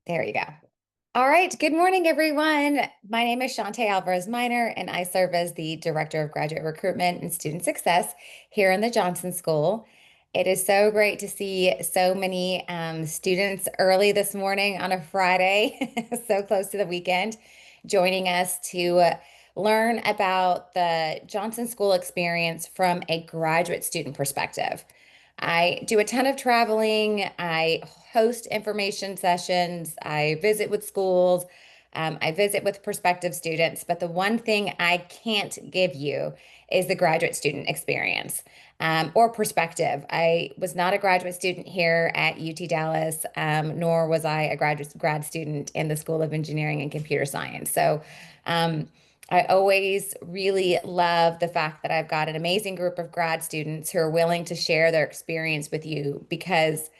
There you go. All right. Good morning, everyone. My name is Shante Alvarez Minor, and I serve as the Director of Graduate Recruitment and Student Success here in the Jonsson School. It is so great to see so many students early this morning on a Friday, so close to the weekend, joining us to learn about the Jonsson School experience from a graduate student perspective. I do a ton of traveling. I host information sessions. I visit with schools. I visit with prospective students. But the one thing I can't give you is the graduate student experience or perspective. I was not a graduate student here at UT Dallas, nor was I a grad student in the School of Engineering and Computer Science. So, um, I always really love the fact that I've got an amazing group of grad students who are willing to share their experience with you because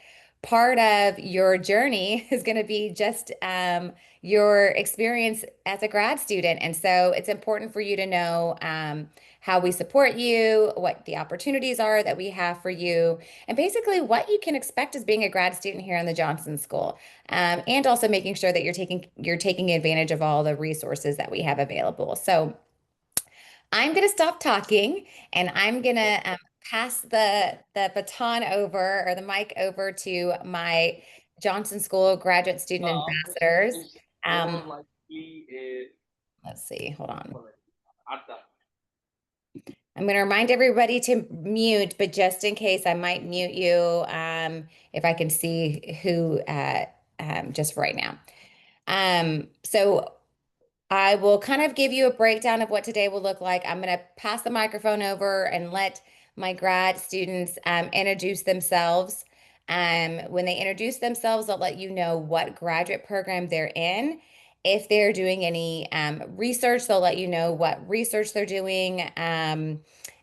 part of your journey is going to be just your experience as a grad student. And so it's important for you to know how we support you, what the opportunities are that we have for you, and basically what you can expect as being a grad student here in the Jonsson School. And also making sure that you're taking advantage of all the resources that we have available. So I'm going to stop talking and I'm going to pass the baton over or the mic over to my Johnson School graduate student ambassadors. Um, let's see, hold on. I'm going to remind everybody to mute, but just in case, I might mute you if I can see who just right now. So I will kind of give you a breakdown of what today will look like. I'm going to pass the microphone over and let my grad students introduce themselves. When they introduce themselves, I'll let you know what graduate program they're in. If they're doing any research, they'll let you know what research they're doing. And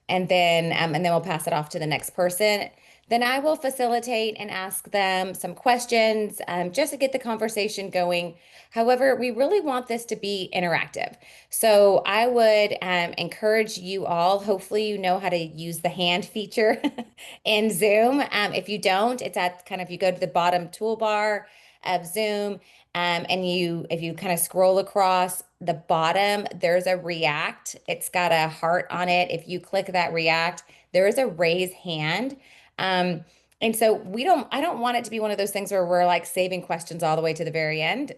then we'll pass it off to the next person. Then I will facilitate and ask them some questions just to get the conversation going. However, we really want this to be interactive. So I would encourage you all, hopefully you know how to use the hand feature in Zoom. If you don't, it's at kind of, you go to the bottom toolbar of Zoom and if you kind of scroll across the bottom, there's a react. It's got a heart on it. If you click that react, there is a raise hand. Um, and so I don't want it to be one of those things where we're like saving questions all the way to the very end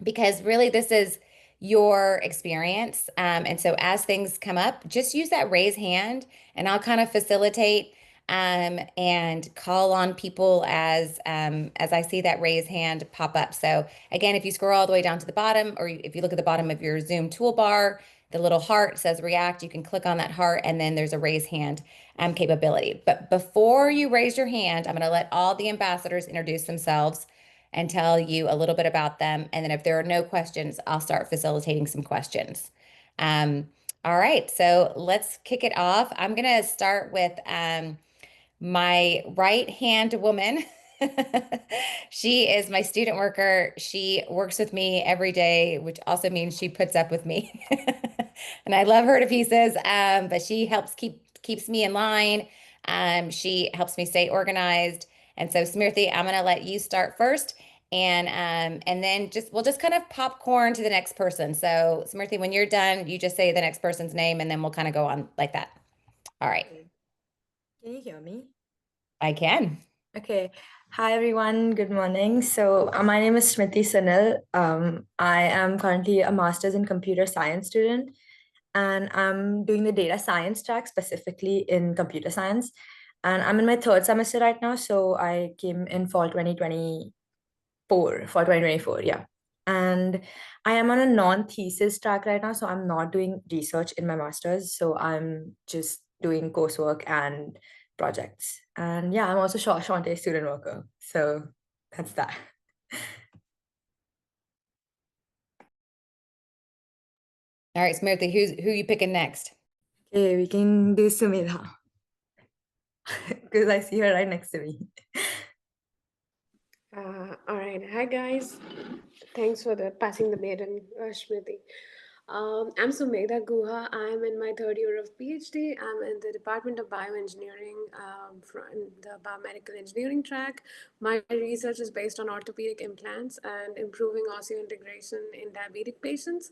because really this is your experience. And so as things come up, just use that raise hand and I'll kind of facilitate and call on people as I see that raise hand pop up. So again, if you scroll all the way down to the bottom, or if you look at the bottom of your Zoom toolbar, the little heart says react, you can click on that heart and then there's a raise hand capability. But before you raise your hand, I'm going to let all the ambassadors introduce themselves and tell you a little bit about them. And then if there are no questions, I'll start facilitating some questions. All right, so let's kick it off. I'm going to start with my right hand woman. She is my student worker. She works with me every day, which also means she puts up with me. And I love her to pieces, but she helps keeps me in line. She helps me stay organized. And so, Smriti, I'm going to let you start first, and then we'll just kind of popcorn to the next person. So, Smriti, when you're done, you just say the next person's name, and then we'll kind of go on like that. All right, Okay. Can you hear me? I can. Okay. Hi, everyone. Good morning. So my name is Smriti Sunil. I am currently a master's in computer science student, and I'm doing the data science track specifically in computer science. And I'm in my third semester right now. So I came in fall 2024, yeah. And I am on a non-thesis track right now. So I'm not doing research in my master's. So I'm just doing coursework and projects. And yeah, I'm also Shante student worker. So that's that. All right, Smriti, who you picking next? Okay, we can do Sumedha because I see her right next to me. All right. Hi, guys. Thanks for the passing the maiden, Shmriti. I'm Sumedha Guha. I'm in my third year of PhD. I'm in the Department of Bioengineering from the biomedical engineering track. My research is based on orthopedic implants and improving osseointegration in diabetic patients.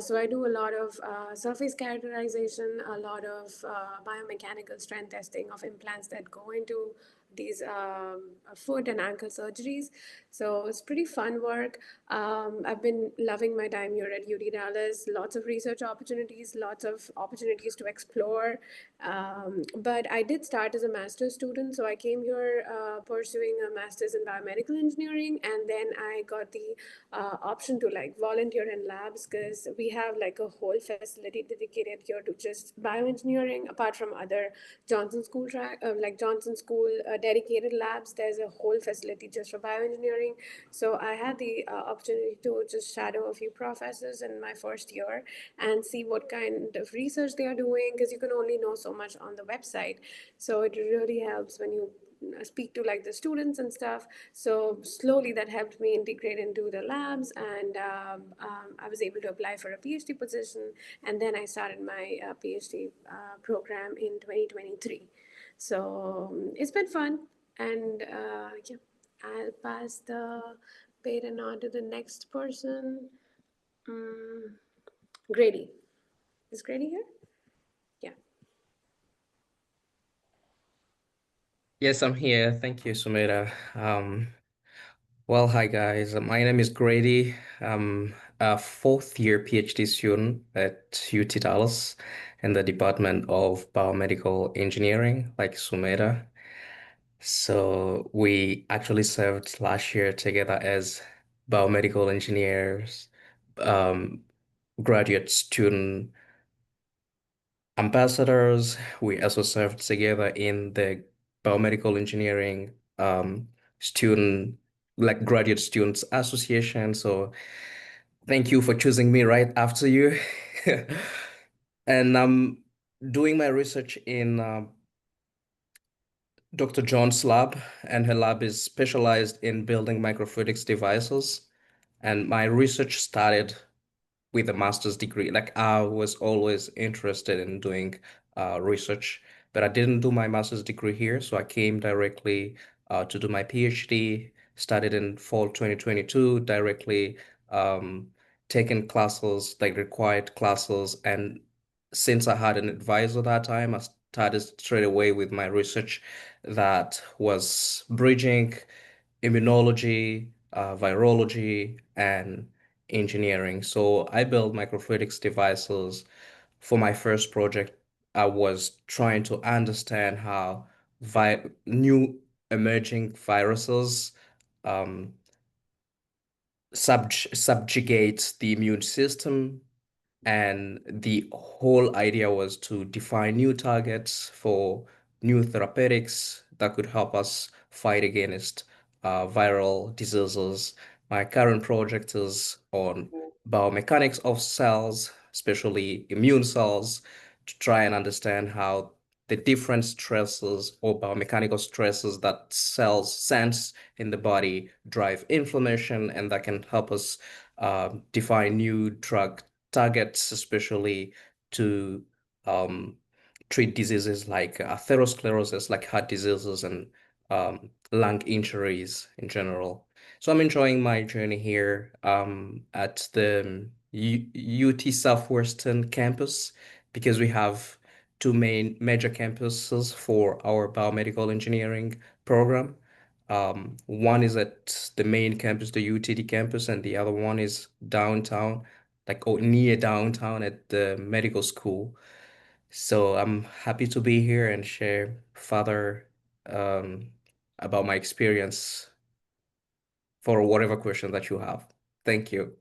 So I do a lot of surface characterization, a lot of biomechanical strength testing of implants that go into these foot and ankle surgeries. So it's pretty fun work. I've been loving my time here at UT Dallas. Lots of research opportunities, lots of opportunities to explore. But I did start as a master's student, so I came here pursuing a master's in biomedical engineering, and then I got the option to like volunteer in labs because we have like a whole facility dedicated here to just bioengineering. Apart from other Johnson School track, like Johnson School dedicated labs, there's a whole facility just for bioengineering. So I had the opportunity to just shadow a few professors in my first year and see what kind of research they are doing because you can only know so much on the website. So it really helps when you speak to like the students and stuff. So slowly that helped me integrate into the labs, and I was able to apply for a PhD position, and then I started my PhD program in 2023. So it's been fun, and yeah, I'll pass the baton on to the next person. Mm, Grady. Is Grady here? Yeah. Yes, I'm here. Thank you, Sumera. Well, hi guys. My name is Grady. I'm a fourth year PhD student at UT Dallas in the Department of Biomedical Engineering, like Sumera. So we actually served last year together as biomedical engineers, um, graduate student ambassadors. We also served together in the biomedical engineering student, like graduate students association. So thank you for choosing me right after you. And I'm doing my research in Dr. John's lab, and her lab is specialized in building microfluidics devices. And my research started with a master's degree. Like I was always interested in doing research, but I didn't do my master's degree here. So I came directly to do my PhD, started in fall 2022, directly um, taking classes, like required classes. And since I had an advisor that time, I started straight away with my research that was bridging immunology, virology, and engineering. So I built microfluidics devices. For my first project, I was trying to understand how vi new emerging viruses um, subjugate the immune system, and the whole idea was to define new targets for new therapeutics that could help us fight against viral diseases. My current project is on biomechanics of cells, especially immune cells, to try and understand how the different stresses or biomechanical stresses that cells sense in the body drive inflammation, and that can help us define new drug targets, especially to um, treat diseases like atherosclerosis, like heart diseases and lung injuries in general. So I'm enjoying my journey here at the UT Southwestern campus because we have two main major campuses for our biomedical engineering program. One is at the main campus, the UTD campus, and the other one is downtown, like near downtown at the medical school. So I'm happy to be here and share further um, about my experience for whatever question that you have. Thank you.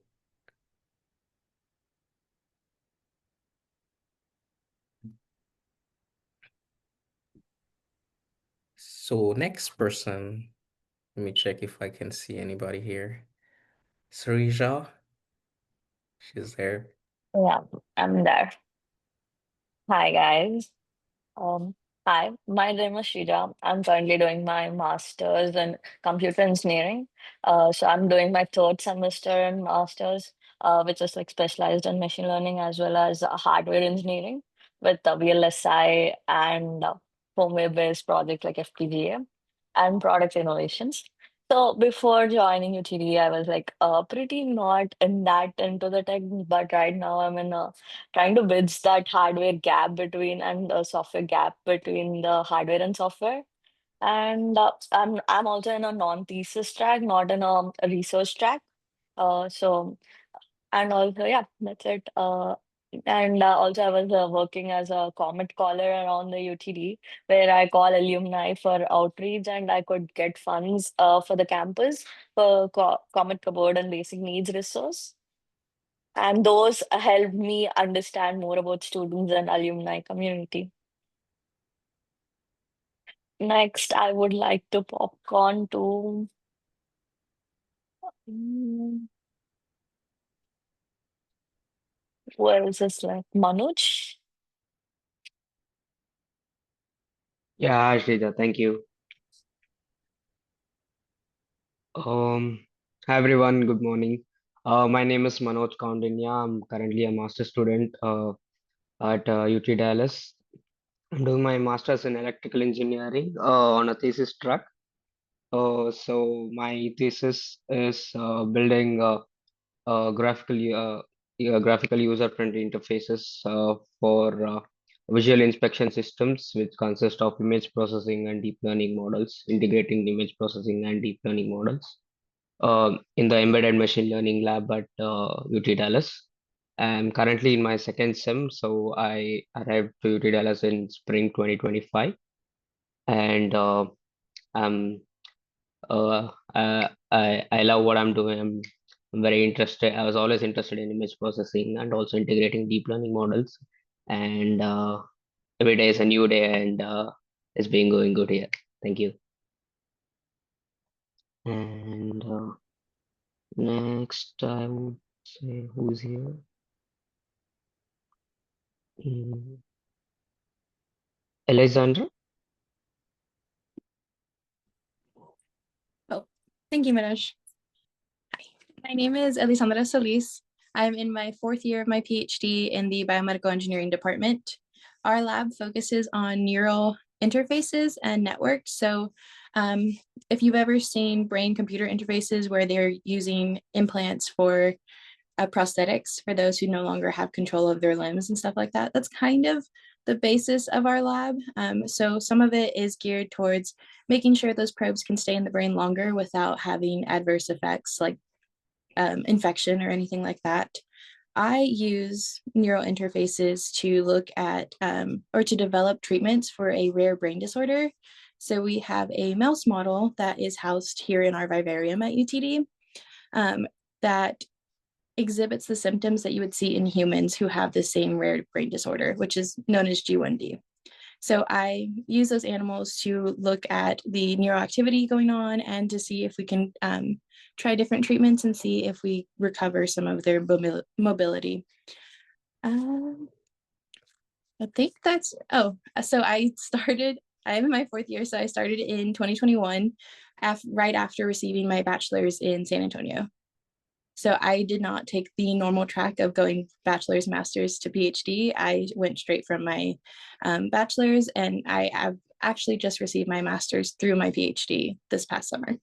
So next person, let me check if I can see anybody here. Sarija, she's there. Yeah, I'm there. Hi, guys. Um, Hi, my name is Shrija. I'm currently doing my master's in computer engineering. So I'm doing my third semester in master's. which is like specialized in machine learning as well as hardware engineering with VLSI and firmware-based project like FPGA and product innovations. So before joining UTD, I was like pretty not in that into the tech, but right now I'm in trying to bridge that hardware gap between and the software gap between the hardware and software. And I'm also in a non-thesis track, not in a research track. So and also, yeah, that's it. And also, I was working as a comment caller around the UTD, where I call alumni for outreach, and I could get funds for the campus for comment cupboard and basic needs resource. And those helped me understand more about students and alumni community. Next, I would like to popcorn to mm, who else is like Manoj. Yeah, Shrija, thank you. Hi everyone, good morning. My name is Manoj Kaundinya. I'm currently a master student at UT Dallas. I'm doing my master's in electrical engineering on a thesis track. So my thesis is building graphical user-friendly interfaces for visual inspection systems, which consist of image processing and deep learning models, integrating the image processing and deep learning models in the embedded machine learning lab at UT Dallas. I'm currently in my second sem, so I arrived to UT Dallas in spring 2025, and I'm I love what I'm doing. I'm very interested. I was always interested in image processing and also integrating deep learning models. And every day is a new day, and it's been going good here. Thank you. And next, I would say who's here? Mm, Alexandra? Oh, thank you, Manoj. Hi, my name is Elisandra Solis. I'm in my fourth year of my PhD in the biomedical engineering department. Our lab focuses on neural interfaces and networks. So if you've ever seen brain-computer interfaces where they're using implants for prosthetics for those who no longer have control of their limbs and stuff like that, that's kind of the basis of our lab. So some of it is geared towards making sure those probes can stay in the brain longer without having adverse effects like infection or anything like that. I use neural interfaces to look at or to develop treatments for a rare brain disorder. So we have a mouse model that is housed here in our vivarium at UTD that exhibits the symptoms that you would see in humans who have the same rare brain disorder, which is known as G1D. So I use those animals to look at the neuroactivity going on and to see if we can try different treatments and see if we recover some of their mobility. I think that's, so I'm in my fourth year, so I started in 2021, right after receiving my bachelor's in San Antonio. So I did not take the normal track of going bachelor's, master's to PhD. I went straight from my bachelor's, and I have actually just received my master's through my PhD this past summer.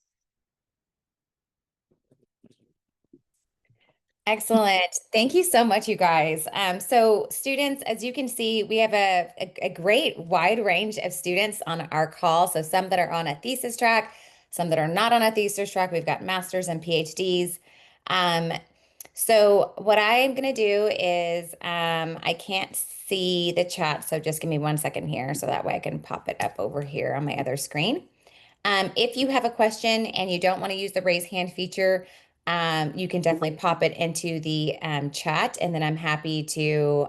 Excellent. Thank you so much, you guys. So students, as you can see, we have a great wide range of students on our call. So some that are on a thesis track, some that are not on a thesis track. We've got masters and PhDs. So what I'm going to do is I can't see the chat, so just give me 1 second here so that way I can pop it up over here on my other screen. If you have a question and you don't want to use the raise hand feature, you can definitely pop it into the chat, and then I'm happy to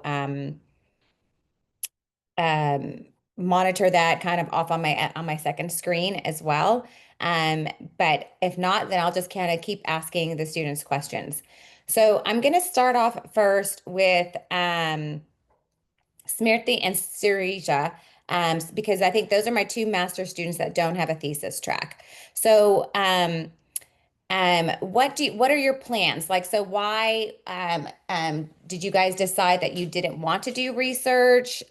monitor that kind of off on my second screen as well. But if not, then I'll just kind of keep asking the students questions. So I'm going to start off first with Smriti and Surija, because I think those are my two master students that don't have a thesis track. So What are your plans? Like, so why did you guys decide that you didn't want to do research?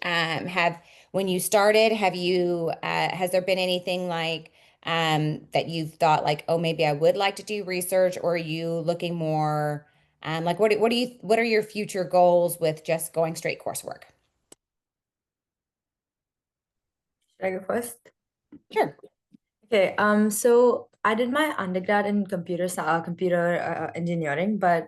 When you started, has there been anything like that you've thought like, oh, maybe I would like to do research, or are you looking more like what are your future goals with just going straight coursework? Should I go first? Sure. Okay, so I did my undergrad in computer engineering, but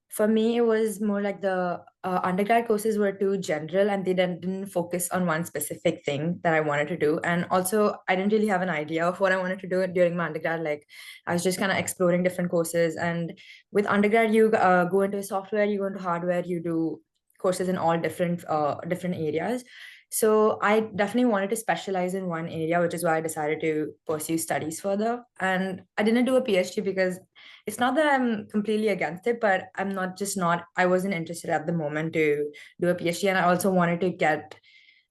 for me, it was more like the undergrad courses were too general and they didn't focus on one specific thing that I wanted to do. And also, I didn't really have an idea of what I wanted to do during my undergrad. Like, I was just kind of exploring different courses. And with undergrad, you go into software, you go into hardware, you do courses in all different areas. So I definitely wanted to specialize in one area, which is why I decided to pursue studies further. And I didn't do a PhD because it's not that I'm completely against it, but I wasn't interested at the moment to do a PhD. And I also wanted to get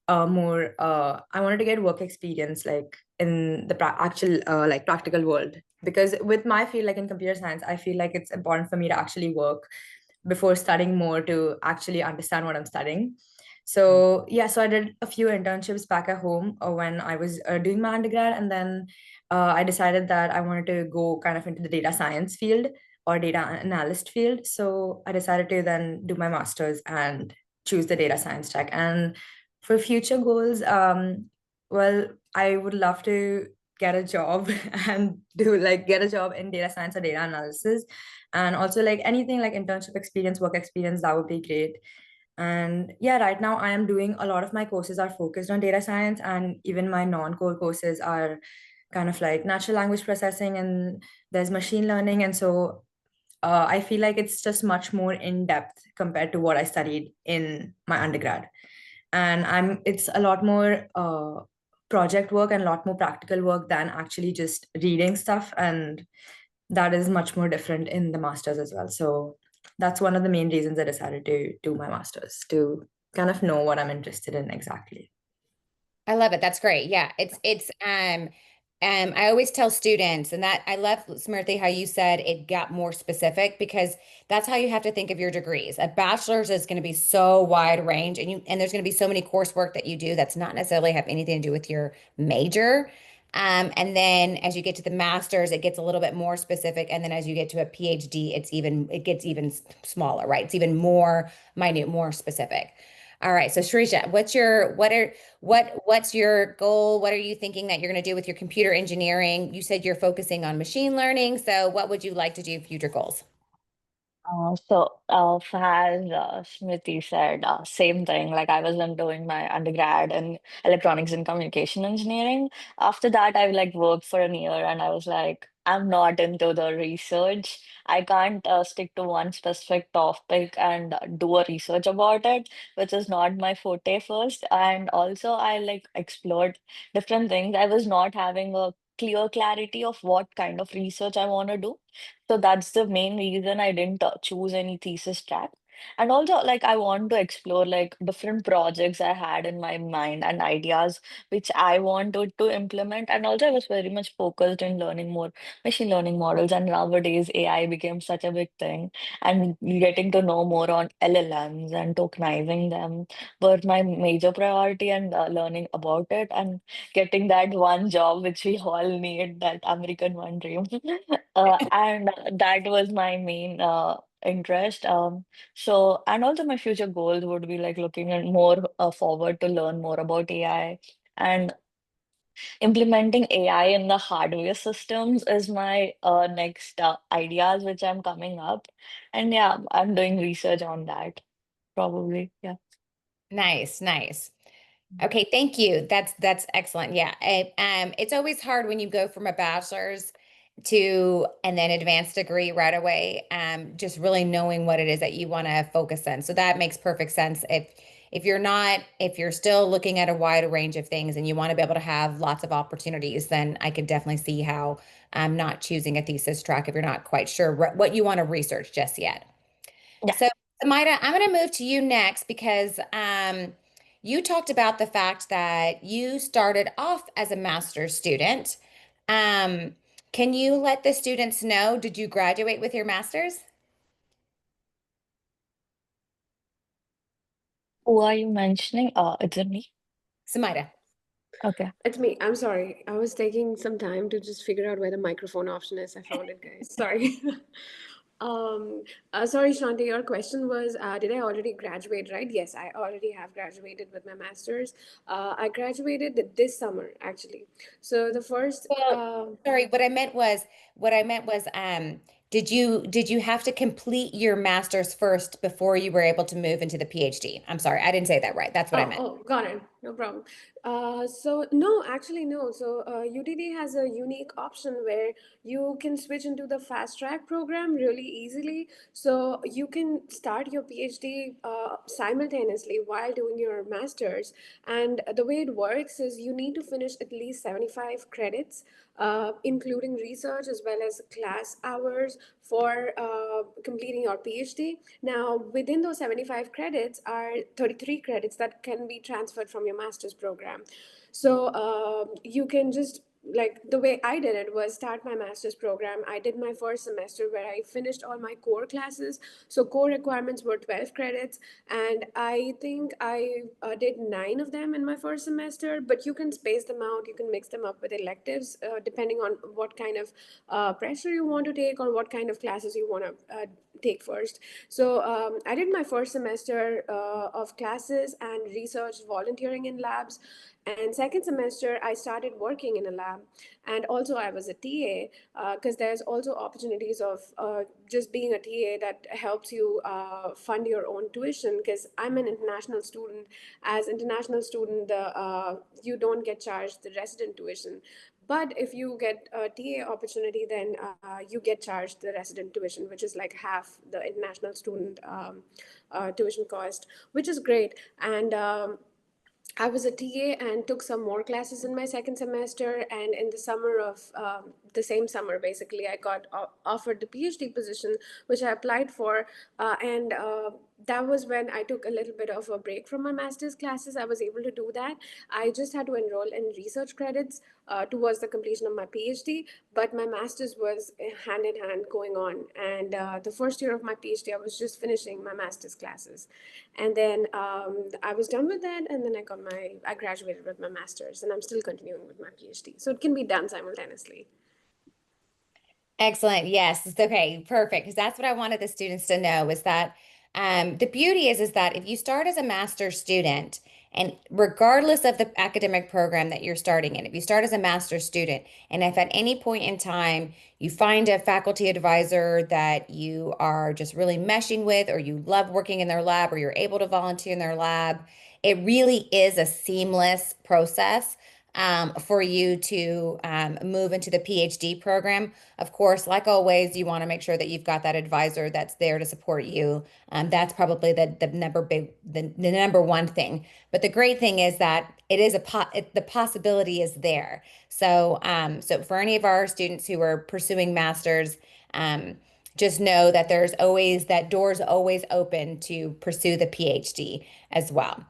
I wanted to get work experience like in the actual like practical world. Because with my field, like in computer science, I feel like it's important for me to actually work before studying more to actually understand what I'm studying. So yeah, so I did a few internships back at home when I was doing my undergrad, and then I decided that I wanted to go kind of into the data science field or data analyst field. So I decided to then do my master's and choose the data science track. And for future goals, well, I would love to get a job and get a job in data science or data analysis, and also like anything like internship experience, work experience, that would be great. And yeah, right now I am doing a lot of my courses are focused on data science, and even my non-core courses are kind of like natural language processing and there's machine learning. And so I feel like it's just much more in depth compared to what I studied in my undergrad. And it's a lot more project work and a lot more practical work than actually just reading stuff. And that is much more different in the masters as well. So that's one of the main reasons I decided to do my masters, to kind of know what I'm interested in exactly. I love it. That's great. Yeah, I always tell students, and that I love, Smriti, how you said it got more specific, because that's how you have to think of your degrees. A bachelor's is going to be so wide range, and there's going to be so many coursework that you do that's not necessarily have anything to do with your major. And then as you get to the master's, it gets a little bit more specific, and then as you get to a PhD, it gets even smaller, right? It's even more minute, more specific. All right, so Shrisha, what's your goal? What are you thinking that you're going to do with your computer engineering? You said you're focusing on machine learning, so what would you like to do future goals? As Smriti said, same thing. Like I was doing my undergrad in electronics and communication engineering. After that, I like worked for a year, and I was like, I'm not into the research. I can't stick to one specific topic and do a research about it, which is not my forte first. And also, I like explored different things. I was not having a clear clarity of what kind of research I want to do. So that's the main reason I didn't choose any thesis track. And also, like, I want to explore like different projects I had in my mind and ideas which I wanted to implement. And also, I was very much focused in learning more machine learning models. And nowadays, AI became such a big thing. And getting to know more on LLMs and tokenizing them were my major priority, and learning about it and getting that one job which we all need, that American one dream. And that was my main interest. And also my future goals would be like looking at more forward to learn more about AI, and implementing AI in the hardware systems is my next ideas which I'm coming up. And yeah, I'm doing research on that probably. Yeah. Nice, nice. Okay, thank you. That's excellent. Yeah, it's always hard when you go from a bachelor's to and then advanced degree right away. Just really knowing what it is that you want to focus on. So that makes perfect sense. If you're still looking at a wide range of things and you want to be able to have lots of opportunities, then I could definitely see how not choosing a thesis track if you're not quite sure what you want to research just yet. Yeah. So, Maida, I'm going to move to you next because you talked about the fact that you started off as a master's student. Um, Can you let the students know, did you graduate with your master's? Who are you mentioning? Is it me? Samaida. Okay. It's me. I'm sorry. I was taking some time to just figure out where the microphone option is. I found it, guys. Sorry. um, sorry, Shanti. Your question was, did I already graduate? Right? Yes, I already have graduated with my master's. I graduated this summer, actually. So the first. Well, sorry, what I meant was, did you have to complete your master's first before you were able to move into the PhD? I'm sorry, I didn't say that right. That's what I meant. Got it. No problem. So no, actually no. So UTD has a unique option where you can switch into the fast track program really easily. So you can start your PhD simultaneously while doing your master's. And the way it works is you need to finish at least 75 credits, including research as well as class hours for completing your PhD. Now, within those 75 credits are 33 credits that can be transferred from your master's program. So you can just, like, the way I did it was start my master's program. I did my first semester where I finished all my core classes. So core requirements were 12 credits, and I think I did 9 of them in my first semester. But you can space them out, you can mix them up with electives depending on what kind of pressure you want to take or what kind of classes you want to take first. So I did my first semester of classes and research volunteering in labs. And second semester, I started working in a lab. And also I was a TA, because there's also opportunities of just being a TA that helps you fund your own tuition, because I'm an international student. As international student, you don't get charged the resident tuition. But if you get a TA opportunity, then you get charged the resident tuition, which is like half the international student tuition cost, which is great. And I was a TA and took some more classes in my second semester. And in the summer of the same summer, basically, I got offered the PhD position, which I applied for. And that was when I took a little bit of a break from my master's classes. I was able to do that. I just had to enroll in research credits towards the completion of my PhD, but my master's was hand in hand going on. And the first year of my PhD, I was just finishing my master's classes. And then I was done with that, and then I graduated with my master's, and I'm still continuing with my PhD. So it can be done simultaneously. Excellent. Yes. It's okay. Perfect. Because that's what I wanted the students to know is that the beauty is that if you start as a master's student, and regardless of the academic program that you're starting in, if you start as a master's student, and if at any point in time you find a faculty advisor that you are just really meshing with, or you love working in their lab, or you're able to volunteer in their lab, it really is a seamless process for you to move into the PhD program. Of course, like always, you want to make sure that you've got that advisor that's there to support you. That's probably the number one thing. But the great thing is that it is the possibility is there. So so for any of our students who are pursuing masters, just know that there's always that door's always open to pursue the PhD as well.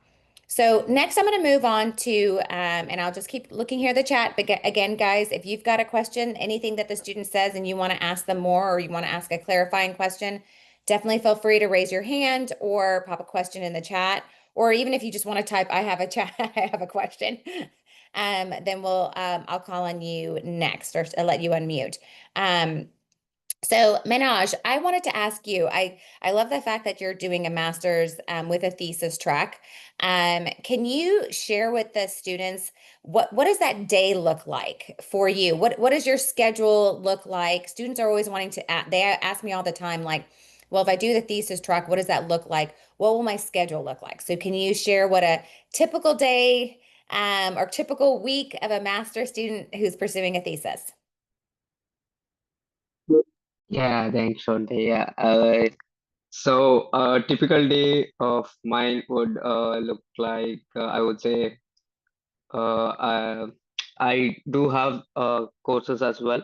So next, I'm going to move on to, and I'll just keep looking here at the chat. But again, guys, if you've got a question, anything that the student says, and you want to ask them more, or you want to ask a clarifying question, definitely feel free to raise your hand or pop a question in the chat. Or even if you just want to type, I have a chat, I have a question. Then I'll call on you next, or I'll let you unmute. So Manoj, I wanted to ask you, I love the fact that you're doing a master's with a thesis track. Can you share with the students what does that day look like for you? What does your schedule look like? Students are always wanting to they ask me all the time, like, well, if I do the thesis track, what does that look like? What will my schedule look like? So can you share what a typical day or typical week of a master student who's pursuing a thesis? Yeah, thanks, Shante. Yeah. So a typical day of mine would look like I would say I do have courses as well.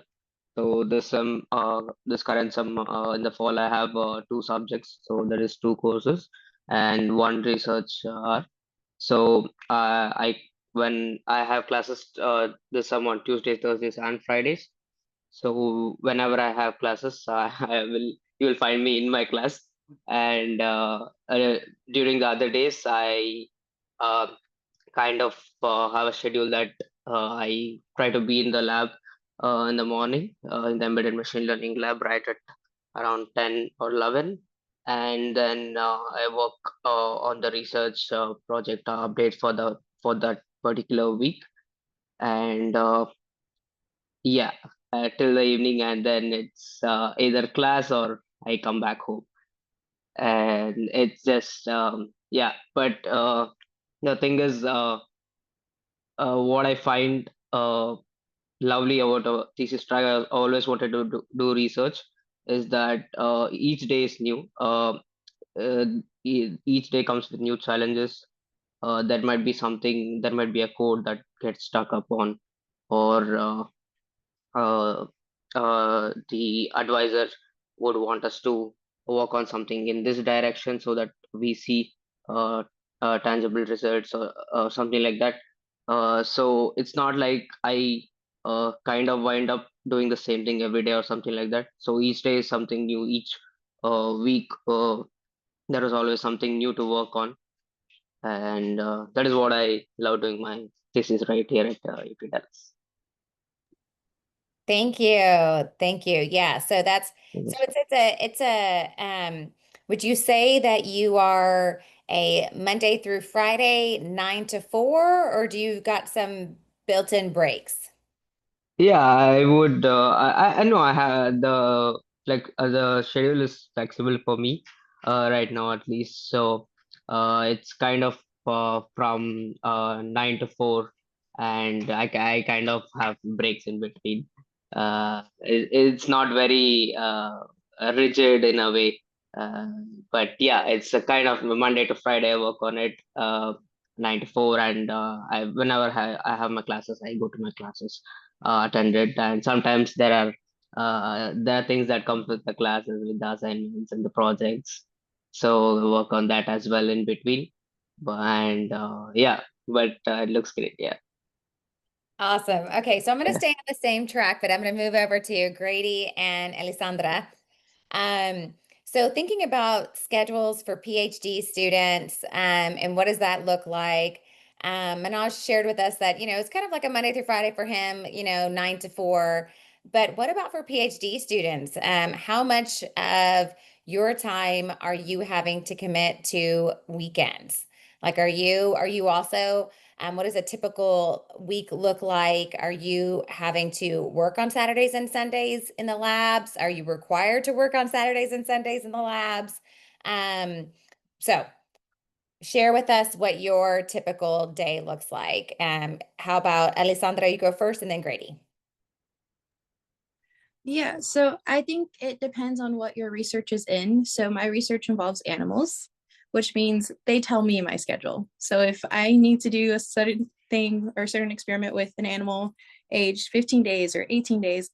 So this current sem in the fall I have two subjects. So there is two courses and one research hour. So I when I have classes this sem on Tuesdays, Thursdays, and Fridays. So whenever I have classes, you will find me in my class. And during the other days, I uh, kind of have a schedule that I try to be in the lab in the morning, in the embedded machine learning lab, right at around 10 or 11. And then I work on the research project update for that particular week. And yeah, till the evening, and then it's either class or I come back home. And it's just yeah, but the thing is, what I find lovely about a thesis track, I always wanted to do research, is that each day is new. Uh, each day comes with new challenges. There might be something, there might be a code that gets stuck upon, or uh, the advisor would want us to work on something in this direction so that we see uh, tangible results, or something like that. So it's not like I kind of wind up doing the same thing every day or something like that. So each day is something new. Each week, there is always something new to work on, and that is what I love doing my thesis right here at UT Dallas. Thank you. Thank you. Yeah. So that's so Yes. it's a would you say that you are a Monday through Friday 9 to 4, or do you got some built-in breaks? Yeah, I would. I know I have the schedule is flexible for me, right now at least. So, it's kind of from 9 to 4, and I kind of have breaks in between. It's not very rigid in a way, uh, but yeah, it's a kind of Monday to Friday. I work on it 9 to 4, and I whenever I have my classes, I go to my classes, attended, and sometimes there are things that comes with the classes, with the assignments and the projects, so we work on that as well in between. And yeah, but it looks great. Yeah. Awesome. Okay, so I'm going to Yeah. stay on the same track, but I'm going to move over to Grady and Elisandra. Um, so thinking about schedules for PhD students, and what does that look like? Manoj shared with us that, it's kind of like a Monday through Friday for him, 9 to 4. But what about for PhD students? How much of your time are you having to commit to weekends? Like, are you also what does a typical week look like? Are you having to work on Saturdays and Sundays in the labs? Are you required to work on Saturdays and Sundays in the labs? Um, so share with us what your typical day looks like. How about Alessandra, you go first and then Grady. Yeah, so I think it depends on what your research is in. So my research involves animals, which means they tell me my schedule. So if I need to do a certain thing or a certain experiment with an animal aged 15 days or 18 days,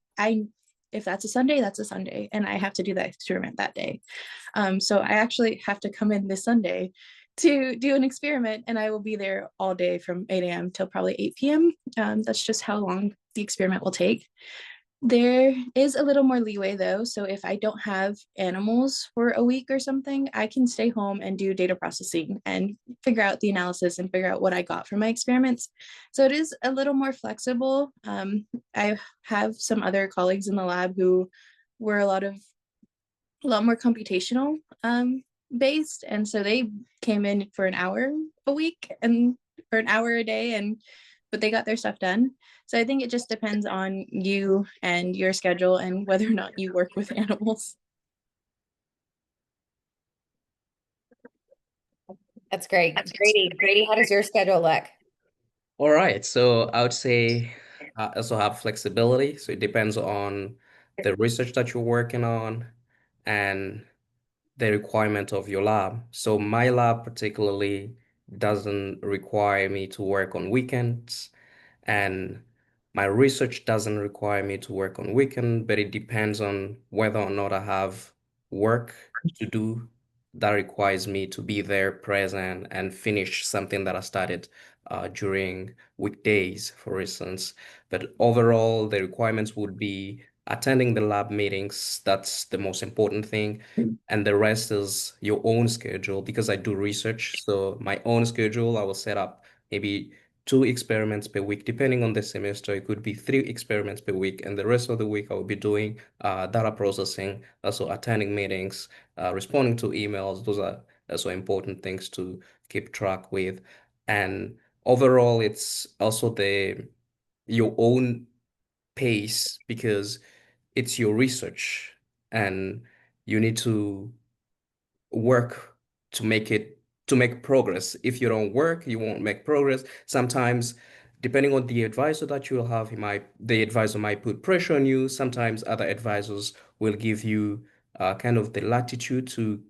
if that's a Sunday, that's a Sunday, and I have to do that experiment that day. So I actually have to come in this Sunday to do an experiment, and I will be there all day from 8 a.m. till probably 8 p.m. That's just how long the experiment will take. There is a little more leeway though. So if I don't have animals for a week or something, I can stay home and do data processing and figure out the analysis and figure out what I got from my experiments. So it is a little more flexible. I have some other colleagues in the lab who were a lot more computational based. And so they came in for an hour a week and or an hour a day, and but they got their stuff done. So I think it just depends on you and your schedule and whether or not you work with animals. That's great. Grady, how does your schedule look? All right, so I would say I also have flexibility. So it depends on the research that you're working on and the requirement of your lab. So my lab particularly doesn't require me to work on weekends, and my research doesn't require me to work on weekend, but it depends on whether or not I have work to do that requires me to be there present and finish something that I started during weekdays, for instance. But overall, the requirements would be attending the lab meetings. That's the most important thing. And the rest is your own schedule because I do research. So my own schedule, I will set up maybe 2 experiments per week, depending on the semester. It could be 3 experiments per week. And the rest of the week, I will be doing data processing, also attending meetings, responding to emails. Those are also important things to keep track with. And overall, it's also the your own pace because it's your research and you need to work to make progress. If you don't work, you won't make progress. Sometimes, depending on the advisor that you'll have, the advisor might put pressure on you. Sometimes other advisors will give you kind of the latitude to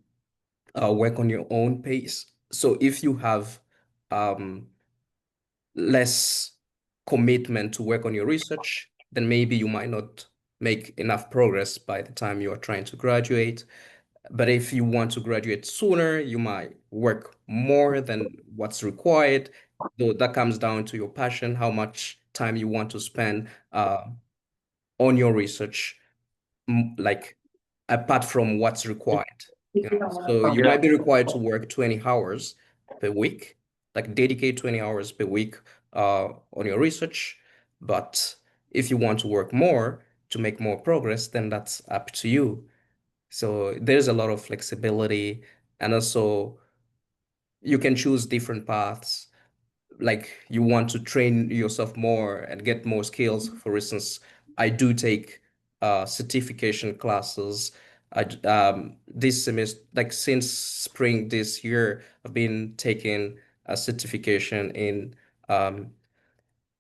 work on your own pace. So if you have um, less commitment to work on your research, then maybe you might not make enough progress by the time you are trying to graduate. But if you want to graduate sooner, you might work more than what's required. Though that comes down to your passion, how much time you want to spend on your research, like apart from what's required. So you might be required to work 20 hours per week, like dedicate 20 hours per week on your research. But if you want to work more to make more progress, then that's up to you. So there's a lot of flexibility, and also you can choose different paths. Like you want to train yourself more and get more skills. For instance, I do take certification classes. This semester, like since spring this year, I've been taking a certification in um,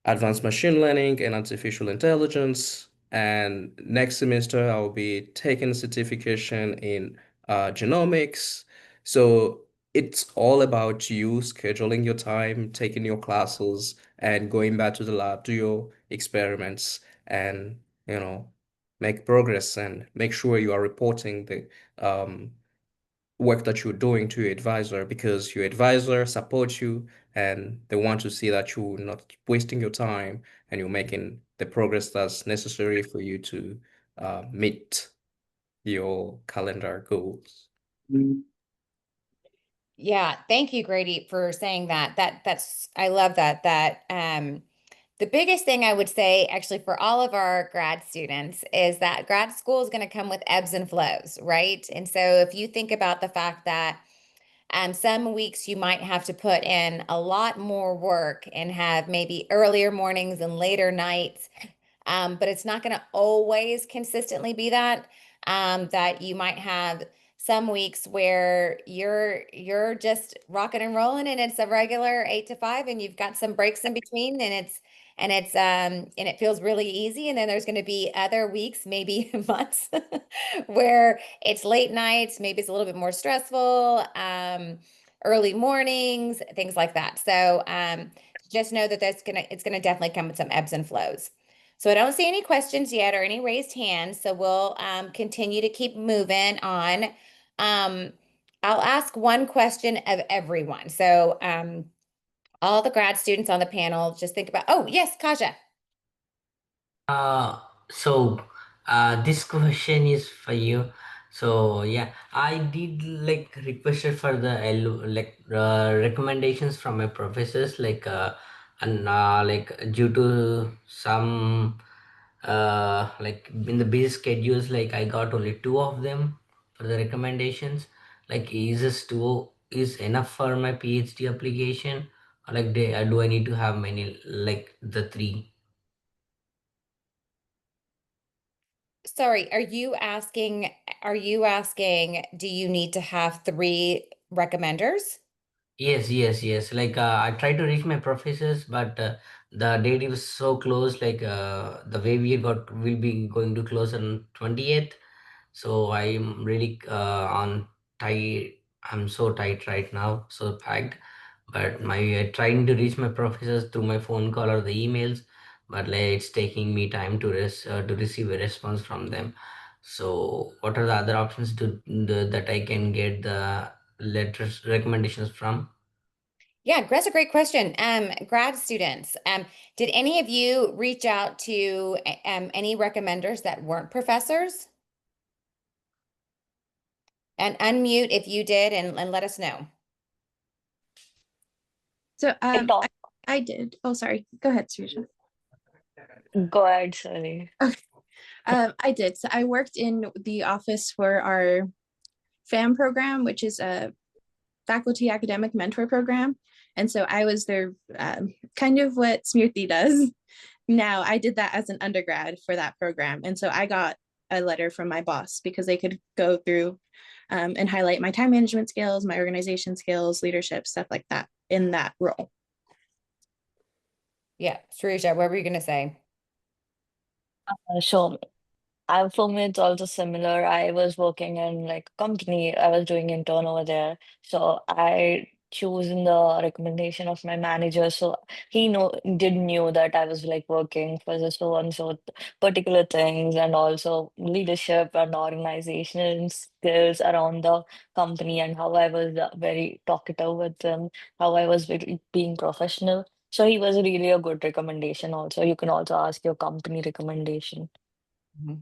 advanced machine learning and artificial intelligence. And next semester, I'll be taking a certification in genomics. So it's all about you scheduling your time, taking your classes, and going back to the lab, do your experiments, and you know, make progress and make sure you are reporting the work that you're doing to your advisor because your advisor supports you and they want to see that you're not wasting your time and you're making the progress that's necessary for you to meet your calendar goals. Yeah, thank you, Grady, for saying that. I love that. The biggest thing I would say actually for all of our grad students is that grad school is going to come with ebbs and flows, right? And so if you think about the fact that some weeks you might have to put in a lot more work and have maybe earlier mornings and later nights, but it's not going to always consistently be that. That you might have some weeks where you're just rocking and rolling and it's a regular 8 to 5 and you've got some breaks in between and it feels really easy. And then there's going to be other weeks, maybe months, where it's late nights, maybe it's a little bit more stressful, early mornings, things like that. So just know that it's gonna definitely come with some ebbs and flows. So I don't see any questions yet or any raised hands. So we'll continue to keep moving on. Um, I'll ask one question of everyone. So all the grad students on the panel, just think about, oh, yes, Kaja. Uh, so this question is for you. So yeah, I did like requested for the recommendations from my professors and like due to some like in the busy schedules like I got only two of them for the recommendations. Like is this two is enough for my PhD application or like do I need to have many like the three? Sorry, are you asking, do you need to have 3 recommenders? Yes, yes, yes. Like I tried to reach my professors, but the date was so close. Like the way we got will be going to close on 20th. So I'm really on tight. I'm so tight right now, so packed. But my trying to reach my professors through my phone call or the emails, but like it's taking me time to receive a response from them. So what are the other options that I can get the letters recommendations from? Yeah, that's a great question. Grad students, did any of you reach out to any recommenders that weren't professors? And unmute if you did and let us know. So I talk. I did. Oh, sorry. Go ahead, Suja. Go ahead, sorry. Okay. I did. So I worked in the office for our FAM program, which is a faculty academic mentor program. And so I was their kind of what Smriti does now. I did that as an undergrad for that program. And so I got a letter from my boss because they could go through and highlight my time management skills, my organization skills, leadership, stuff like that in that role. Yeah, Surisha, what were you going to say? So for me, it's also similar. I was working in like a company, I was doing intern over there. So I chosen the recommendation of my manager. So he knew that I was like working for the so and so particular things, and also leadership and organizational skills around the company, and how I was very talkative with them, how I was very, being professional. So he was really a good recommendation also. You can also ask your company recommendation. Mhm.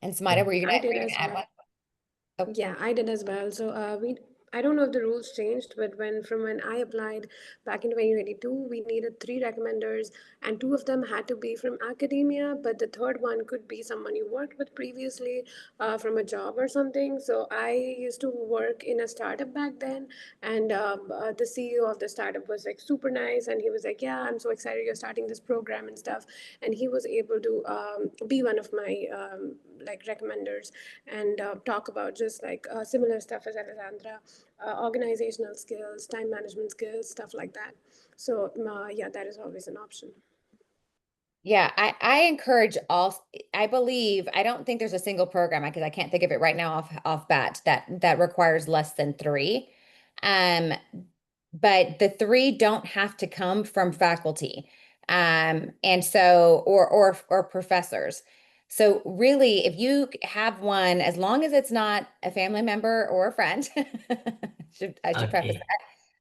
And Smita, were you I gonna did as add well. one? Oh, Yeah, I did as well. So I don't know if the rules changed, but when I applied back in 2022, we needed three recommenders, and two of them had to be from academia, but the third one could be someone you worked with previously, from a job or something. So I used to work in a startup back then, and the CEO of the startup was like super nice, and he was like, "Yeah, I'm so excited you're starting this program and stuff," and he was able to be one of my like recommenders and talk about just like similar stuff as Alessandra, organizational skills, time management skills, stuff like that. So yeah, that is always an option. yeah, I encourage all, I believe, I don't think there's a single program because I can't think of it right now off bat that requires less than three. Um, but the three don't have to come from faculty. And so or professors. So really, if you have one, as long as it's not a family member or a friend, I should preface Okay.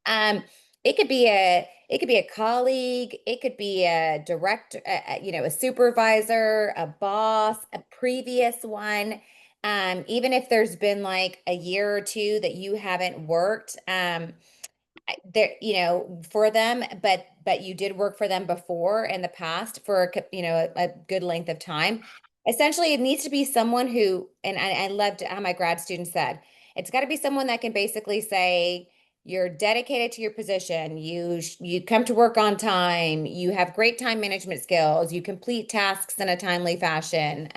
that. It could be a colleague, it could be a director, a supervisor, a boss, a previous one. Even if there's been like a year or two that you haven't worked, there, for them, but you did work for them before in the past for a good length of time. Essentially, it needs to be someone who, and I loved how my grad student said, it's got to be someone that can basically say, you're dedicated to your position, you come to work on time, you have great time management skills, you complete tasks in a timely fashion.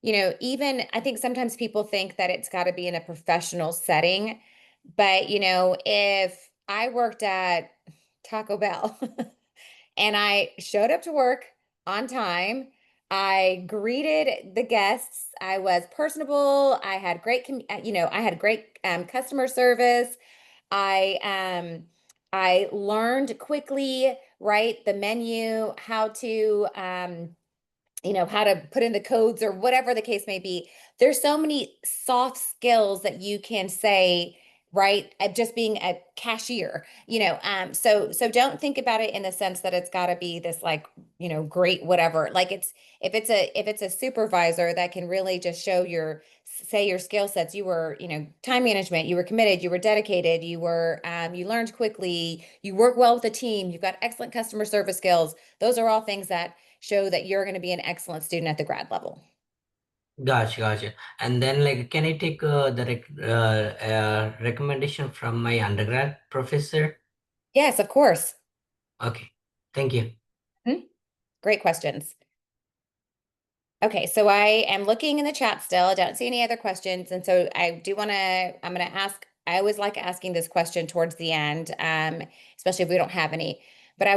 Even I think sometimes people think that it's got to be in a professional setting, but if I worked at Taco Bell and I showed up to work on time, I greeted the guests, I was personable, I had I had great customer service. I learned quickly, right, the menu, how to put in the codes or whatever the case may be. There's so many soft skills that you can say, right? At just being a cashier, so don't think about it in the sense that it's got to be this like, great whatever. Like if it's a supervisor that can really just show your skill sets, you were, time management, you were committed, you were dedicated, you learned quickly, you work well with a team, you've got excellent customer service skills. Those are all things that show that you're going to be an excellent student at the grad level. Gotcha, gotcha. And then, like, can I take the recommendation from my undergrad professor? Yes, of course. Okay, thank you. Great questions. Okay, so I am looking in the chat still. I don't see any other questions. And so I'm going to ask, I always like asking this question towards the end, especially if we don't have any. But I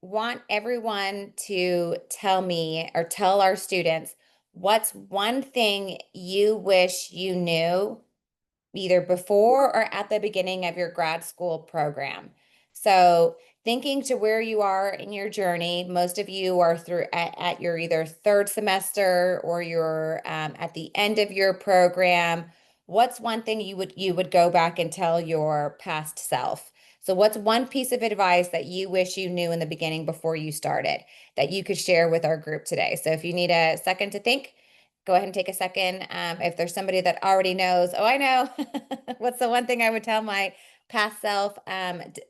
want everyone to tell me or tell our students, what's one thing you wish you knew either before or at the beginning of your grad school program. So thinking to where you are in your journey, most of you are through at your either third semester or you're at the end of your program. what's one thing you would go back and tell your past self? So what's one piece of advice that you wish you knew in the beginning before you started that you could share with our group today? So if you need a second to think, go ahead and take a second. If there's somebody that already knows, oh, I know, what's the one thing I would tell my past self?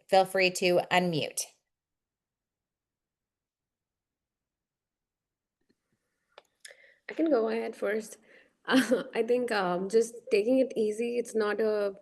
Feel free to unmute. I can go ahead first. I think just taking it easy. It's not a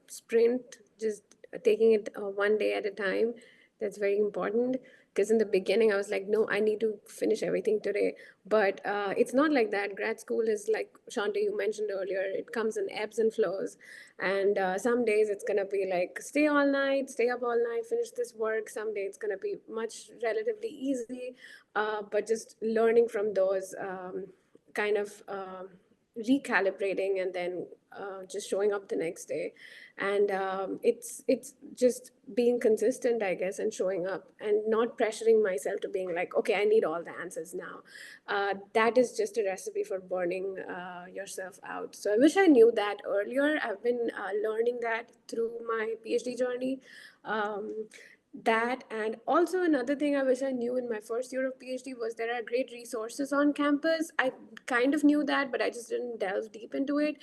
sprint. Just taking it one day at a time. That's very important. Because in the beginning, I was like, no, I need to finish everything today. But it's not like that. Grad school is like Shanti, you mentioned earlier. It comes in ebbs and flows, and some days it's gonna be like stay all night, stay up all night, finish this work. Some days it's gonna be much relatively easy, but just learning from those, kind of recalibrating, and then just showing up the next day. And it's just being consistent, I guess, and showing up and not pressuring myself to being like, okay, I need all the answers now. That is just a recipe for burning yourself out. So I wish I knew that earlier. I've been learning that through my PhD journey. That, and also another thing I wish I knew in my first year of PhD was there are great resources on campus. I kind of knew that, but I just didn't delve deep into it.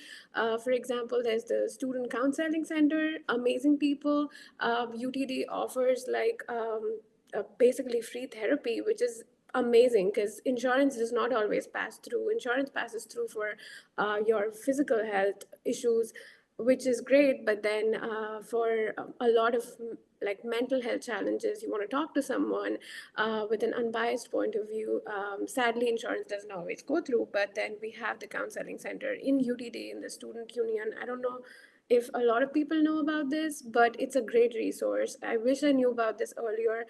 For example, there's the Student Counseling Center, amazing people. UTD offers like basically free therapy, which is amazing because insurance does not always pass through. Insurance passes through for your physical health issues, which is great. But then for a lot of like mental health challenges, you want to talk to someone with an unbiased point of view. Sadly, insurance doesn't always go through, but then we have the counseling center in UTD, in the student union. I don't know if a lot of people know about this, but it's a great resource. I wish I knew about this earlier,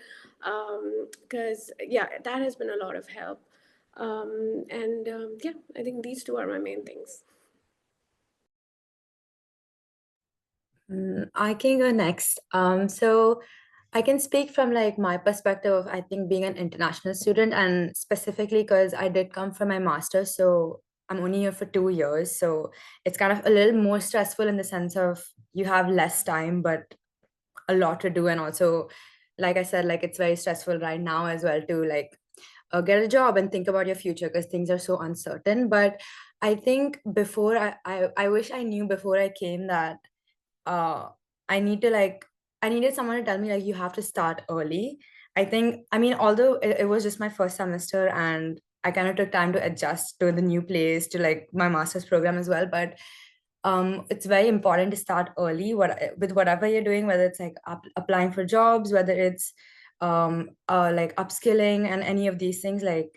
because yeah, that has been a lot of help. Yeah, I think these two are my main things. I can go next. So I can speak from like my perspective of I think being an international student, and specifically because I did come from my master's, so I'm only here for 2 years. So it's kind of a little more stressful in the sense of you have less time, but a lot to do. And also, like I said, like it's very stressful right now as well to like get a job and think about your future because things are so uncertain. But I think before I wish I knew before I came that uh I need to like I needed someone to tell me like you have to start early. I think, I mean, although it was just my first semester and I kind of took time to adjust to the new place, to like my master's program as well, but it's very important to start early with whatever you're doing, whether it's like applying for jobs, whether it's like upskilling and any of these things. Like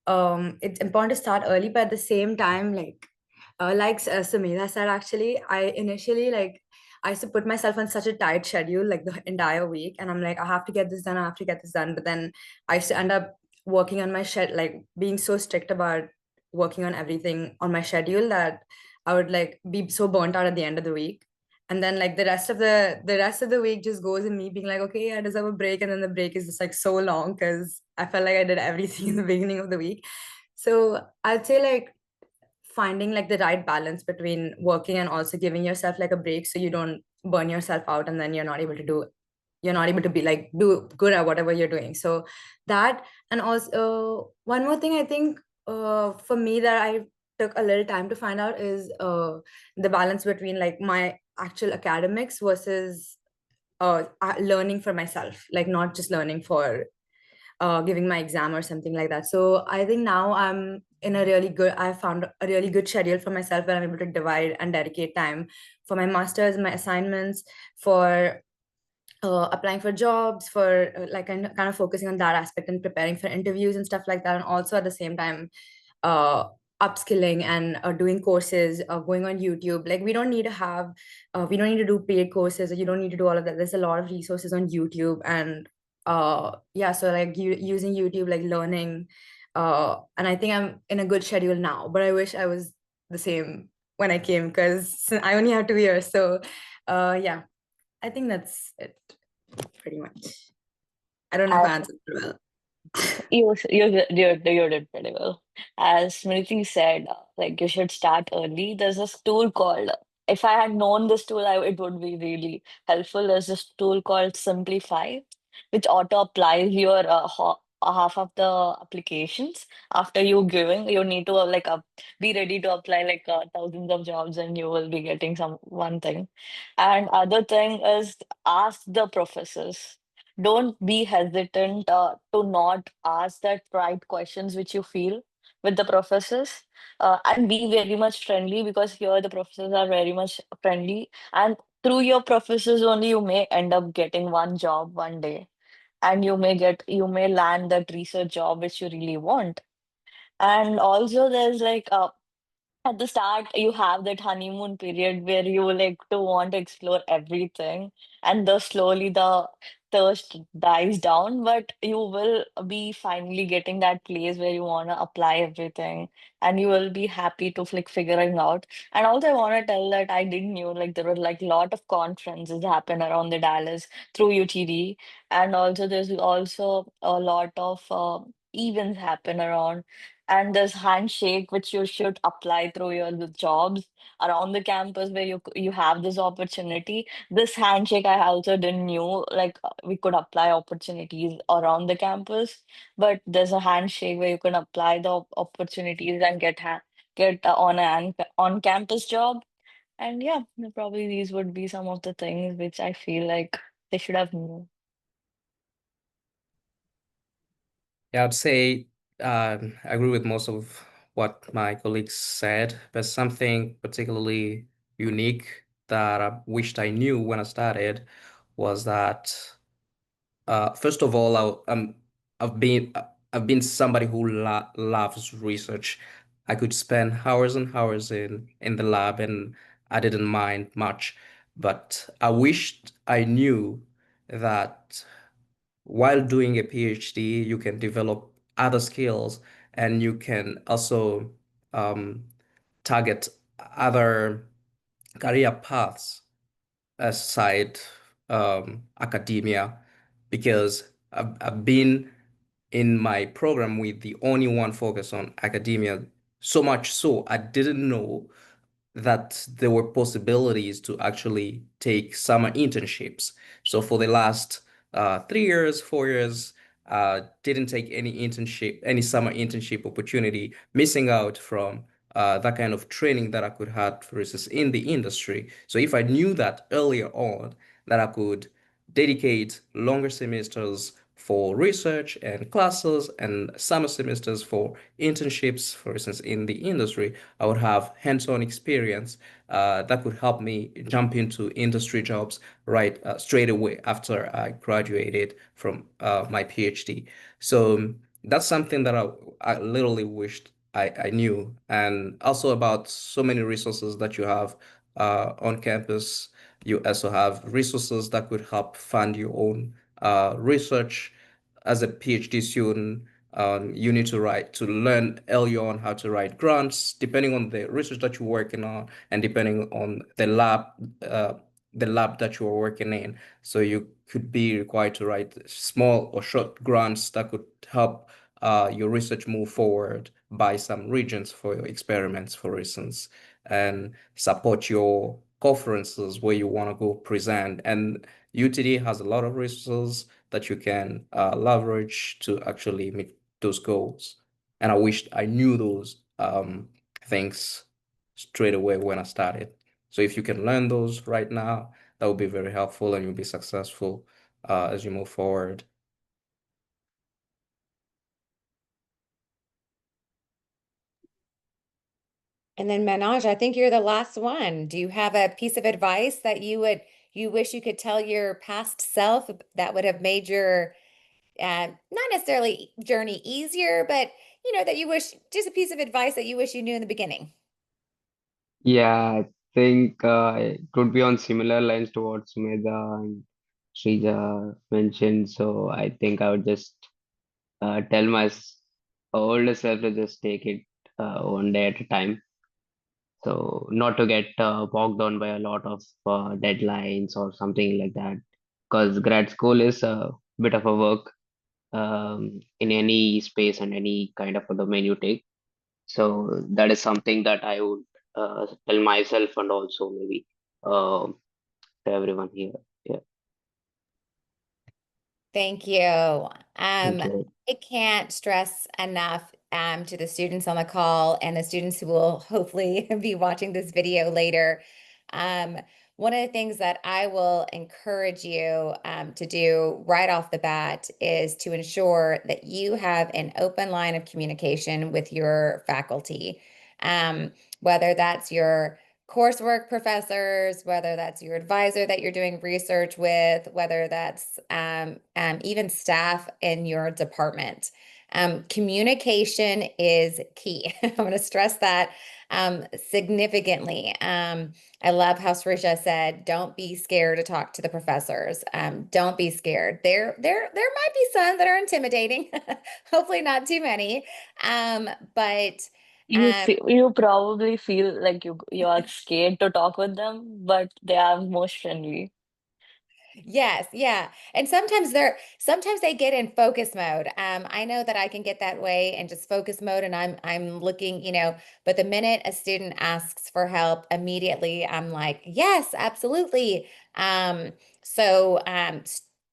it's important to start early, but at the same time, like Sumedha said, actually, I initially like I used to put myself on such a tight schedule like the entire week, and I'm like, I have to get this done, I have to get this done. But then I used to end up working on my like being so strict about working on everything on my schedule that I would like be so burnt out at the end of the week. And then like the rest of the week just goes in me being like, okay, I deserve a break. And then the break is just like so long because I felt like I did everything in the beginning of the week. So I'd say like finding like the right balance between working and also giving yourself like a break so you don't burn yourself out and then you're not able to be like do good at whatever you're doing. So that, and also one more thing I think for me that I took a little time to find out is the balance between like my actual academics versus learning for myself, like not just learning for giving my exam or something like that. So I think now I found a really good schedule for myself where I'm able to divide and dedicate time for my masters, my assignments, for applying for jobs, for like kind of focusing on that aspect and preparing for interviews and stuff like that. And also at the same time, uh, upskilling and doing courses, going on YouTube. Like we don't need to do paid courses, or you don't need to do all of that. There's a lot of resources on YouTube, and yeah, so like using YouTube, like learning, and I think I'm in a good schedule now. But I wish I was the same when I came because I only have 2 years. So yeah, I think that's it pretty much. I don't know if I answered it well. You did pretty well. As Smriti said, like you should start early. There's this tool called, if I had known this tool, it would be really helpful. There's this tool called Simplify, which auto applies your half of the applications after you giving. You need to be ready to apply like thousands of jobs, and you will be getting some one thing. And other thing is ask the professors. Don't be hesitant to not ask that right questions which you feel with the professors, and be very much friendly, because here the professors are very much friendly, and through your professors only you may end up getting one job one day, and you may land that research job which you really want. And also there's at the start you have that honeymoon period where you like to want to explore everything, and the slowly the thirst dies down, but you will be finally getting that place where you want to apply everything, and you will be happy to like figuring out. And also I want to tell that I didn't knew like there were like a lot of conferences happen around the Dallas through UTD, and also there's also a lot of events happen around, and there's handshake which you should apply through your jobs around the campus where you have this opportunity. This handshake I also didn't knew we could apply opportunities around the campus, but there's a handshake where you can apply the opportunities and get on an on campus job. And yeah, probably these would be some of the things which I feel like they should have known. Yeah, I'd say I agree with most of what my colleagues said, but something particularly unique that I wished I knew when I started was that first of all, I've been I've been somebody who loves research. I could spend hours and hours in the lab, and I didn't mind much. But I wished I knew that while doing a PhD, you can develop other skills, and you can also um, target other career paths aside academia, because I've been in my program with the only one focus on academia, so much so I didn't know that there were possibilities to actually take summer internships. So for the last 3 years, 4 years, didn't take any internship, any summer internship opportunity, missing out from that kind of training that I could have, for instance, in the industry. So if I knew that earlier on, that I could dedicate longer semesters for research and classes and summer semesters for internships, for instance, in the industry, I would have hands-on experience that could help me jump into industry jobs right straight away after I graduated from my PhD. So that's something that I literally wished I knew. And also about so many resources that you have on campus. You also have resources that could help fund your own research. As a PhD student, you need to learn early on how to write grants, depending on the research that you're working on and depending on uh, the lab that you're working in. So you could be required to write small or short grants that could help your research move forward, buy some regions for your experiments, for instance, and support your conferences where you want to go present. And UTD has a lot of resources that you can leverage to actually meet those goals. And I wished I knew those things straight away when I started. So if you can learn those right now, that would be very helpful, and you'll be successful as you move forward. And then Manoj, I think you're the last one. Do you have a piece of advice that you wish you could tell your past self that would have made your not necessarily journey easier, but that you wish, just a piece of advice that you wish you knew in the beginning? Yeah, I think it could be on similar lines to what Sumedha and Srija mentioned. So I think I would just tell my older self to just take it one day at a time. So not to get bogged down by a lot of deadlines or something like that. Because grad school is a bit of a work. in any space and any kind of a domain you take. So that is something that I would tell myself and also maybe to everyone here. Yeah, Thank you. thank you. I can't stress enough to the students on the call and the students who will hopefully be watching this video later. Um, One of the things that I will encourage you to do right off the bat is to ensure that you have an open line of communication with your faculty, whether that's your coursework professors, whether that's your advisor that you're doing research with, whether that's even staff in your department. Communication is key. I'm going to stress that significantly. I love how Srisha said, "Don't be scared to talk to the professors. Don't be scared. There might be some that are intimidating. Hopefully, not too many. But um, You probably feel like you are scared to talk with them, but they are most friendly. Yes, yeah. And sometimes they get in focus mode. I know that I can get that way and just focus mode and I'm looking, but the minute a student asks for help, immediately I'm like, yes, absolutely.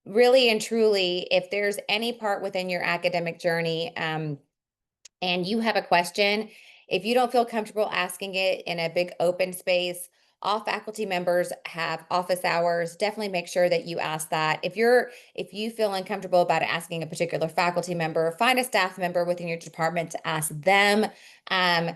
Really and truly, if there's any part within your academic journey, and you have a question, if you don't feel comfortable asking it in a big open space, all faculty members have office hours. Definitely make sure that you ask that. If you feel uncomfortable about asking a particular faculty member, find a staff member within your department to ask them. Um,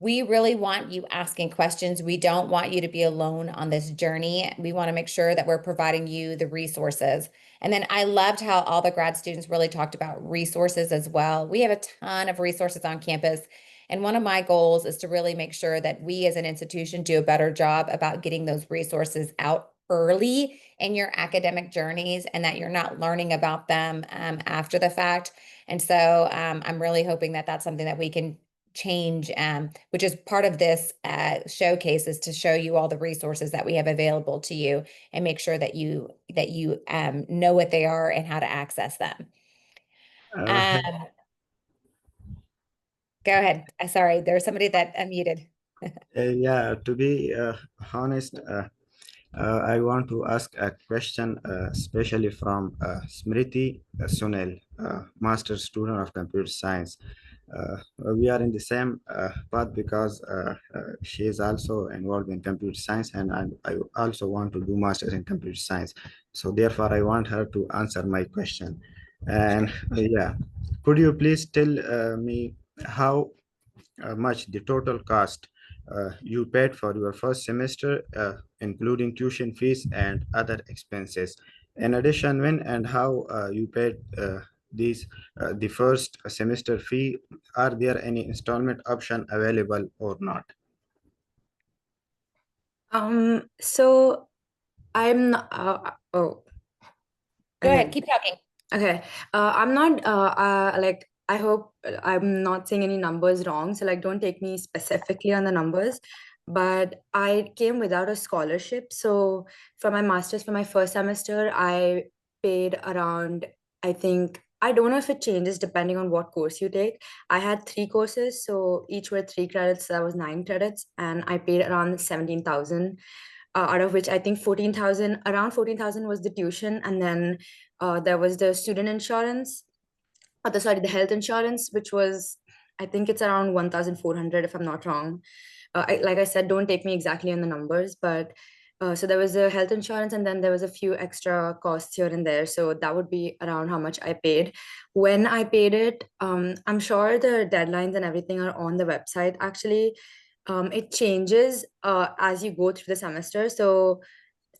we really want you asking questions. We don't want you to be alone on this journey. We want to make sure that we're providing you the resources. And then I loved how all the grad students really talked about resources as well. We have a ton of resources on campus. And one of my goals is to really make sure that we as an institution do a better job about getting those resources out early in your academic journeys and that you're not learning about them after the fact. And so I'm really hoping that that's something that we can change, which is part of this showcase, is to show you all the resources that we have available to you and make sure that you know what they are and how to access them. Uh, Go ahead. Sorry, there's somebody that unmuted. yeah, to be honest, I want to ask a question, especially from Smriti Sunil, master student of computer science. We are in the same path because she is also involved in computer science, and I also want to do masters in computer science. So therefore, I want her to answer my question. And yeah, could you please tell me how much the total cost you paid for your first semester, including tuition fees and other expenses. In addition, when and how you paid these the first semester fee? Are there any installment option available or not? So I'm not, oh, Go okay. ahead, keep talking. Okay. I'm not like, I hope I'm not saying any numbers wrong. So like, don't take me specifically on the numbers, but I came without a scholarship. So for my master's, for my first semester, I paid around, I think, I don't know if it changes depending on what course you take. I had 3 courses, so each were 3 credits. So that was 9 credits, and I paid around 17,000. Out of which I think 14,000, around 14,000 was the tuition, and then there was the student insurance, the health insurance, which was, I think it's around 1,400 if I'm not wrong. Like I said, don't take me exactly on the numbers, but so there was a health insurance, and then there was a few extra costs here and there. So that would be around how much I paid. When I paid it, I'm sure the deadlines and everything are on the website. Actually, it changes as you go through the semester. So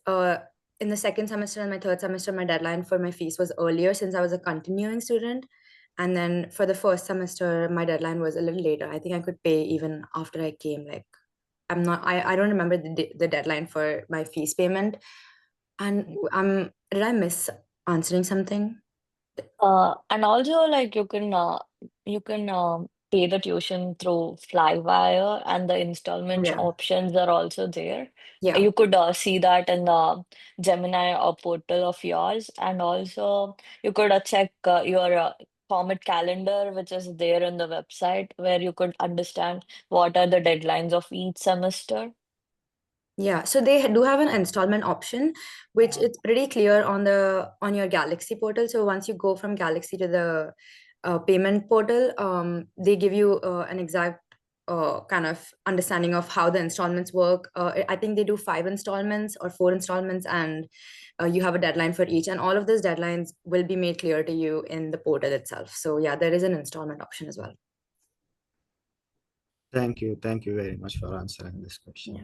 uh, in the second semester and my third semester, my deadline for my fees was earlier since I was a continuing student. And then for the first semester, my deadline was a little later. I think I could pay even after I came. Like, I don't remember the deadline for my fees payment. And did I miss answering something? And also, like, you can pay the tuition through Flywire, and the installment Yeah. options are also there. Yeah. You could see that in the Gemini portal of yours, and also you could check your Comet calendar, which is there in the website, where you could understand what are the deadlines of each semester. Yeah, so they do have an installment option, which it's pretty clear on your Galaxy portal. So once you go from Galaxy to the payment portal, they give you an exact kind of understanding of how the installments work. I think they do 5 installments or 4 installments, and you have a deadline for each. And all of those deadlines will be made clear to you in the portal itself. So yeah, there is an installment option as well. Thank you. Thank you very much for answering this question. Yeah.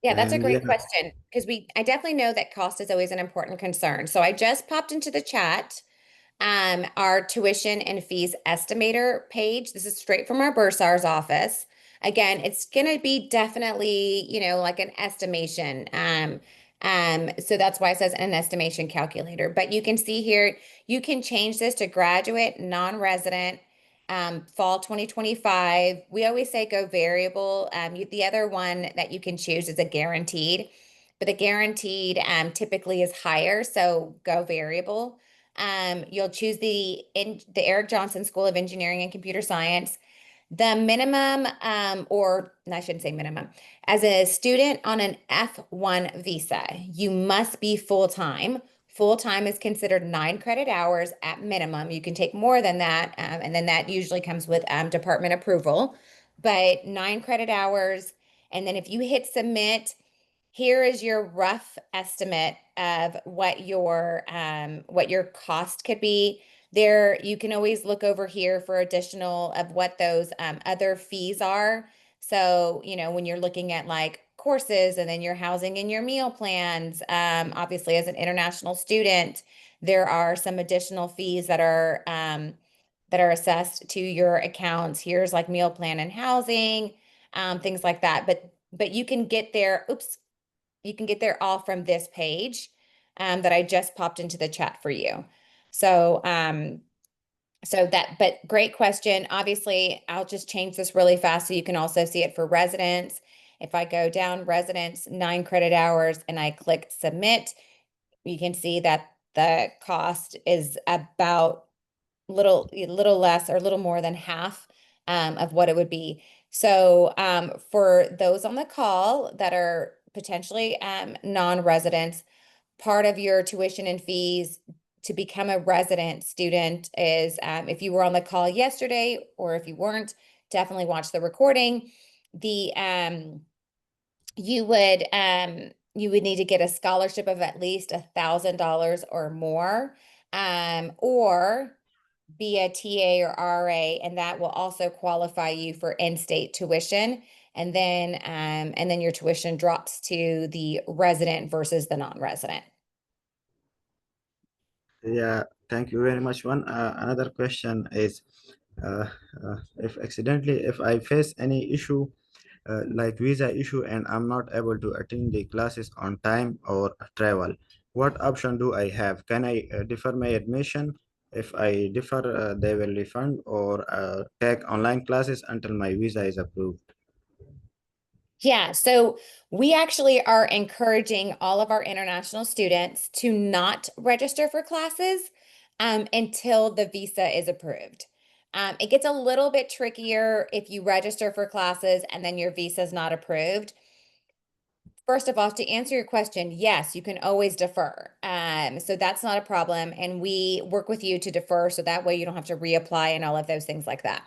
Yeah, that's a And great yeah, question because I definitely know that cost is always an important concern. So I just popped into the chat our tuition and fees estimator page. This is straight from our bursar's office. Again, it's gonna be definitely, like an estimation. So that's why it says an estimation calculator. But you can see here, you can change this to graduate, non-resident, fall 2025. We always say go variable. The other one that you can choose is a guaranteed, but the guaranteed typically is higher, so go variable. You'll choose the Eric Jonsson School of Engineering and Computer Science. The minimum, or I shouldn't say minimum, as a student on an F1 visa, you must be full-time. Full-time is considered 9 credit hours at minimum. You can take more than that, and then that usually comes with department approval. But 9 credit hours, and then if you hit submit, here is your rough estimate of what your cost could be. There, you can always look over here for additional of what those other fees are. So, when you're looking at like courses and then your housing and your meal plans, obviously as an international student, there are some additional fees that are assessed to your accounts. Here's like meal plan and housing, things like that. But you can get there. Oops, you can get there all from this page that I just popped into the chat for you. So, but great question. Obviously, I'll just change this really fast so you can also see it for residents. If I go down residents, 9 credit hours, and I click submit, you can see that the cost is about little less or a little more than half of what it would be. So for those on the call that are potentially non-residents, part of your tuition and fees to become a resident student is if you were on the call yesterday or if you weren't, definitely watch the recording. The you would need to get a scholarship of at least $1,000 or more, or be a TA or RA, and that will also qualify you for in-state tuition. And then your tuition drops to the resident versus the non-resident. yeah, thank you very much. Another question is, uh, if I face any issue like visa issue and I'm not able to attend the classes on time or travel, what option do I have? Can I defer my admission? If I defer, they will refund, or take online classes until my visa is approved. Yeah, so we actually are encouraging all of our international students to not register for classes until the visa is approved. It gets a little bit trickier if you register for classes and then your visa is not approved. First of all, to answer your question, yes, you can always defer. So that's not a problem. And we work with you to defer so that way you don't have to reapply and all of those things like that.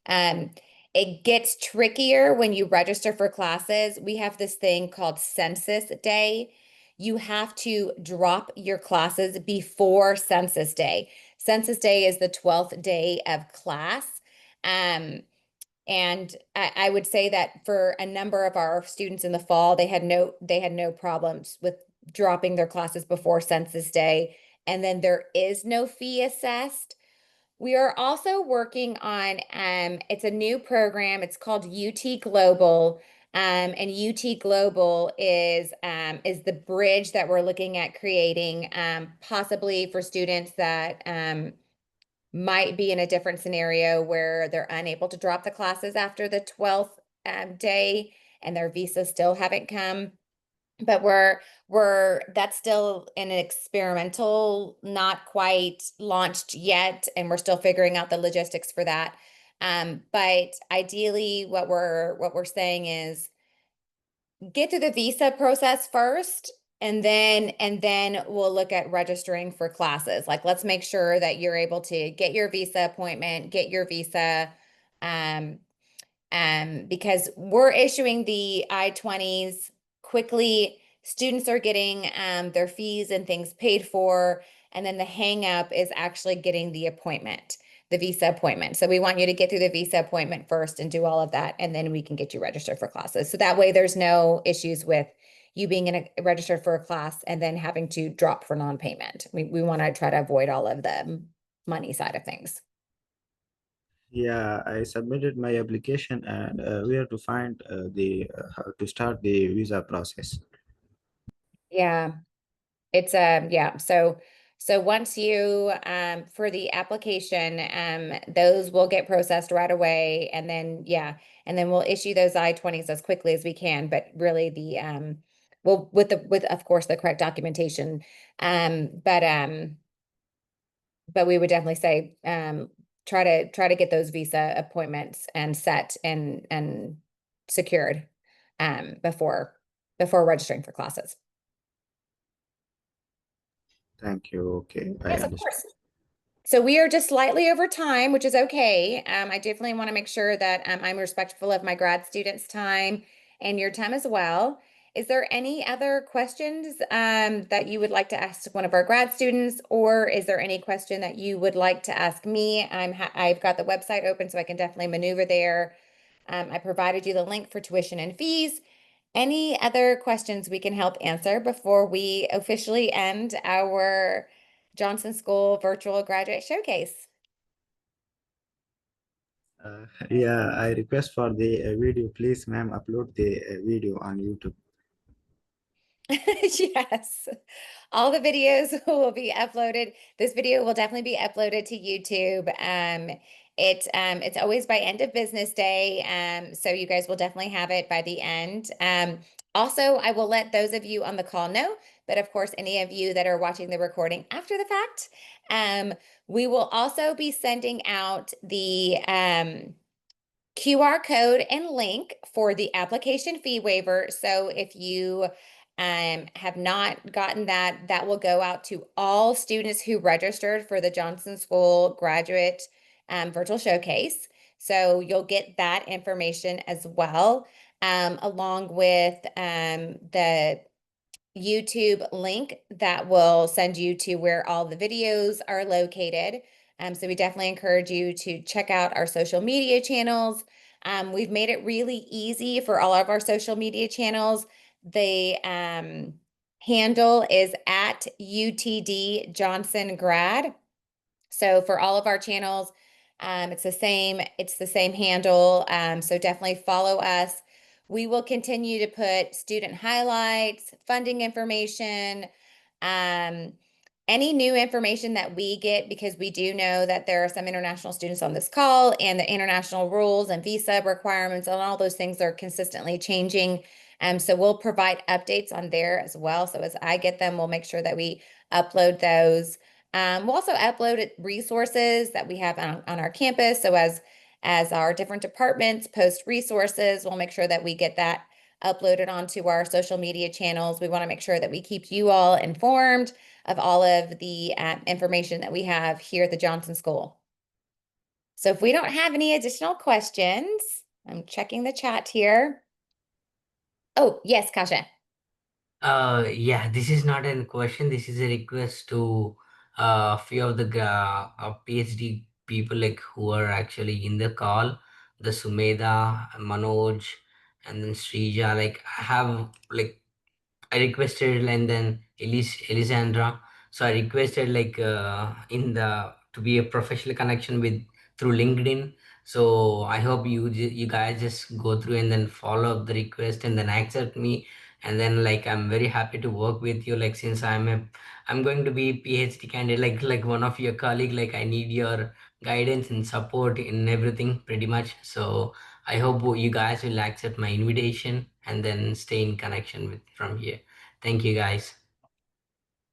Um, it gets trickier when you register for classes. We have this thing called Census Day. You have to drop your classes before Census Day. Census Day is the 12th day of class. And I would say that for a number of our students in the fall, they had no problems with dropping their classes before Census Day. And then there is no fee assessed. We are also working on it's a new program. It's called UT Global. And UT Global is the bridge that we're looking at creating, possibly for students that might be in a different scenario where they're unable to drop the classes after the 12th day and their visas still haven't come. But that's still an experimental, not quite launched yet, and we're still figuring out the logistics for that. But ideally, what we're saying is get through the visa process first, and then we'll look at registering for classes. Like, let's make sure that you're able to get your visa appointment, get your visa, um, because we're issuing the I-20s quickly. Students are getting their fees and things paid for, and then the hang up is actually getting the appointment, the visa appointment. So we want you to get through the visa appointment first and do all of that, and then we can get you registered for classes. So that way there's no issues with you being registered for a class and then having to drop for non-payment. We want to try to avoid all of the money side of things. Yeah, I submitted my application, and we have to find the how to start the visa process. Yeah. It's yeah. So once you for the application, those will get processed right away, and then yeah, and then we'll issue those I-20s as quickly as we can. But really well, with of course the correct documentation. But we would definitely say try to get those visa appointments and set and secured before registering for classes. Thank you. Okay, I Yes, of understand. course. So we are just slightly over time, which is okay. I definitely want to make sure that I'm respectful of my grad students' time and your time as well. Is there any other questions that you would like to ask one of our grad students, or is there any question that you would like to ask me? I've got the website open, so I can definitely maneuver there. I provided you the link for tuition and fees. Any other questions we can help answer before we officially end our Jonsson School Virtual Graduate Showcase? Yeah, I request for the video. Please, ma'am, upload the video on YouTube. Yes, all the videos will be uploaded. This video will definitely be uploaded to YouTube. It's always by end of business day. So you guys will definitely have it by the end. Also, I will let those of you on the call know, but of course, any of you that are watching the recording after the fact, we will also be sending out the QR code and link for the application fee waiver. So if you have not gotten that, that will go out to all students who registered for the Jonsson School Graduate Virtual Showcase. So you'll get that information as well, along with the YouTube link that will send you to where all the videos are located. So we definitely encourage you to check out our social media channels. We've made it really easy for all of our social media channels. The handle is at UTD Jonsson Grad. So for all of our channels, it's the same handle. So definitely follow us. We will continue to put student highlights, funding information, um, any new information that we get, because we do know that there are some international students on this call, and the international rules and visa requirements and all those things are consistently changing. So we'll provide updates on there as well. So as I get them, we'll make sure that we upload those. We'll also upload resources that we have on our campus. So as our different departments post resources, we'll make sure that we get that uploaded onto our social media channels. We want to make sure that we keep you all informed of all of the information that we have here at the Jonsson School. So if we don't have any additional questions, I'm checking the chat here. Oh, yes, Kasha. Yeah, this is not a question. This is a request to a few of the PhD people like who are actually in the call, the Sumeda, Manoj, and then Srija. Like I have like I requested, and then Elisandra. So I requested like in the to be a professional connection with through LinkedIn. So I hope you guys just go through and then follow up the request and then accept me. And then like I'm very happy to work with you. Like since I'm going to be PhD candidate, like one of your colleague. Like I need your guidance and support in everything pretty much. So I hope you guys will accept my invitation and then stay in connection with from here. Thank you guys.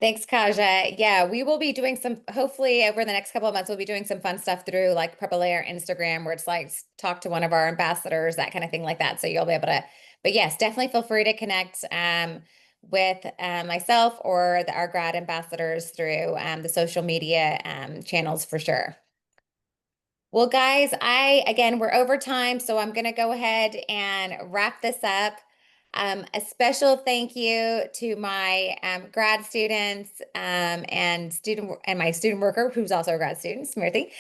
Thanks, Kaja. Yeah, we will be doing some, hopefully over the next couple of months, we'll be doing some fun stuff through like Prepalayer Instagram, where it's like talk to one of our ambassadors, that kind of thing like that. So you'll be able to, but yes, definitely feel free to connect with myself or our grad ambassadors through the social media channels for sure. Well, guys, again, we're over time, so I'm going to go ahead and wrap this up. A special thank you to my grad students and my student worker, who's also a grad student, Smriti.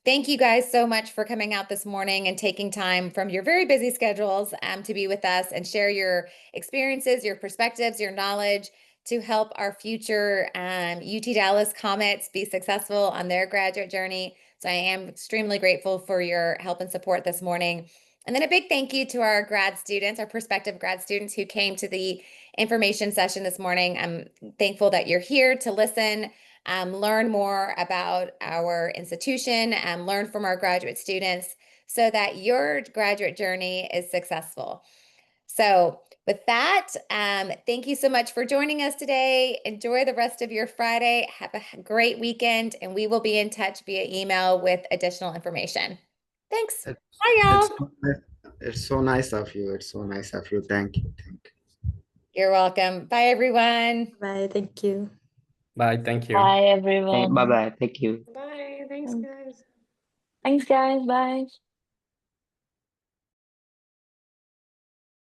Thank you guys so much for coming out this morning and taking time from your very busy schedules to be with us and share your experiences, your perspectives, your knowledge to help our future UT Dallas Comets be successful on their graduate journey. So I am extremely grateful for your help and support this morning. And then a big thank you to our grad students, our prospective grad students who came to the information session this morning. I'm thankful that you're here to listen, learn more about our institution, and learn from our graduate students so that your graduate journey is successful. So with that, thank you so much for joining us today. Enjoy the rest of your Friday. Have a great weekend, and we will be in touch via email with additional information. Thanks. It's, Bye, it's y'all. so nice. It's so nice of you. It's so nice of you. Thank you. Thank you. You're welcome. Bye, everyone. Bye. Thank you. Bye. Thank you. Bye, Bye everyone. bye. Thank you. Bye. Thanks, guys. Thanks, guys. Bye.